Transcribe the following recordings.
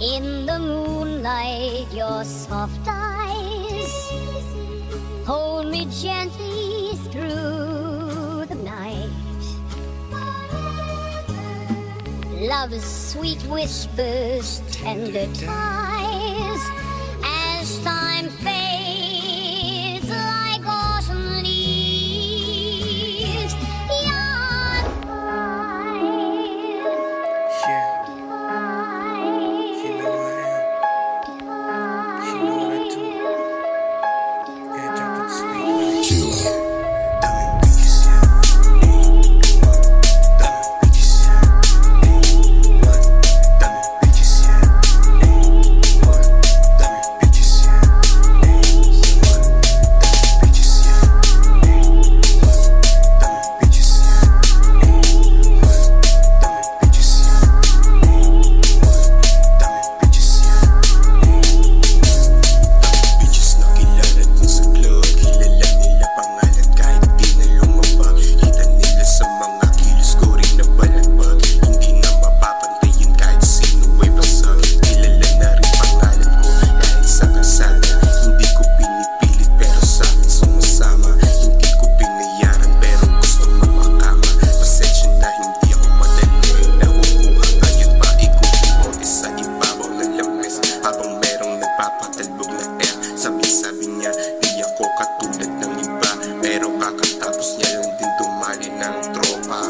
In the moonlight, your soft eyes hold me gently through the night. Love's sweet whispers, tender ties, as time fades like autumn leaves. Your Yeah, you know I am. You know what I do. Yeah, drop it sweet. Dame bitches, yeah. Dame bitches, yeah. What? Dame bitches, yeah. What? Dame bitches, yeah. What? Dame bitches, yeah. What? Dame bitches, yeah. What? Dame bitches, yeah. Bitches na kilala dun sa club, kilala nila pangalan kahit di na lumabag. Kita nila sa mga kilos ko rin na balagbag. Hindi na mapapantayin kahit sino ay basag. Kilala na rin pangalan ko kahit sa kalsada. Hindi ko pinipilit pero sa akin sumasama. Hindi ko binayaran pero gusto mapakama. Pasensya na hindi ako madali nakukuha. Ngayon pa ikukumote sa ibabaw ng lames habang merong nagpapatalbog na air. Sabi niya, di ako katulad ng iba, pero kakatapos niya lang din dumali ng tropa.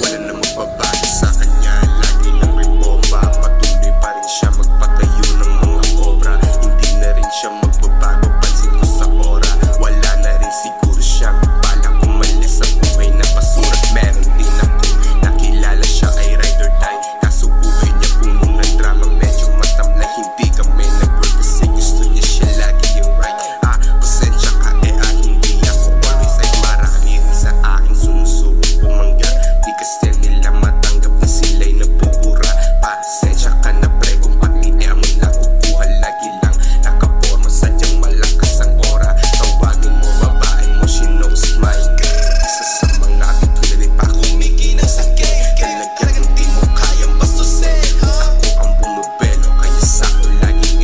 Wala na magbabago sa kanya, lagi lang may bomba. Patuloy pa rin siya magpatayo ng mga obra. Hindi na rin siya magbabago, pansin ko sa ora. Wala na rin siguro siya balak umalis sa buhay na basura. Meron din ako, nakilala siya ay ride or die. Kaso buhay niya puno ng drama, medyo matamlay. Hindi kami nag-work kasi gusto niya siya lagi yung right. Pasensya ka hindi ako always ay marami rin sa akin sumusubok pumangga. Di kasi nila matanggap na sila'y nabubura. Pasensya ka na pre kung pati mo lang kukuha. Lagi lang nakaporma sadyang malakas ang ora. Tawagin mo babae mo, she knows my game. Isa sa mga bitulali pa kumiki ng sakit. Talagang di mo kayang bastusin. Ako ang bumubelo kaya sa'ko lagi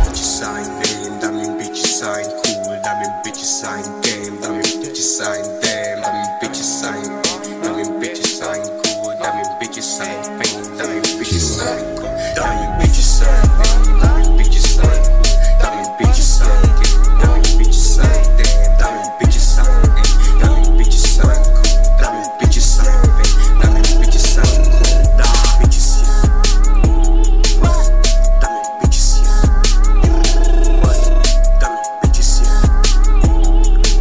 bitches sign name, daming bitches sign cool, daming bitches sign game, daming bitches sign damn, daming bitches sign daming bitches sign cool, daming bitches sign fame, daming bitches sign cool, daming bitches sign name, daming bitches sign cool, daming bitches sign game, daming bitches sign damn, daming bitches sign name, daming bitches sign cool, daming bitches sign fame, daming bitches sign cool, daming bitches yeah. What? Daming bitches yeah. What? Damn bitches, yeah.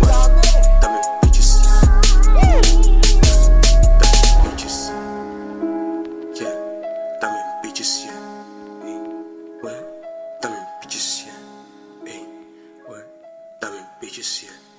What? Damn bitches, yeah. Damn bitches, yeah. Damn bitches, yeah. What? Damn bitches, yeah. What? Damn bitches, yeah.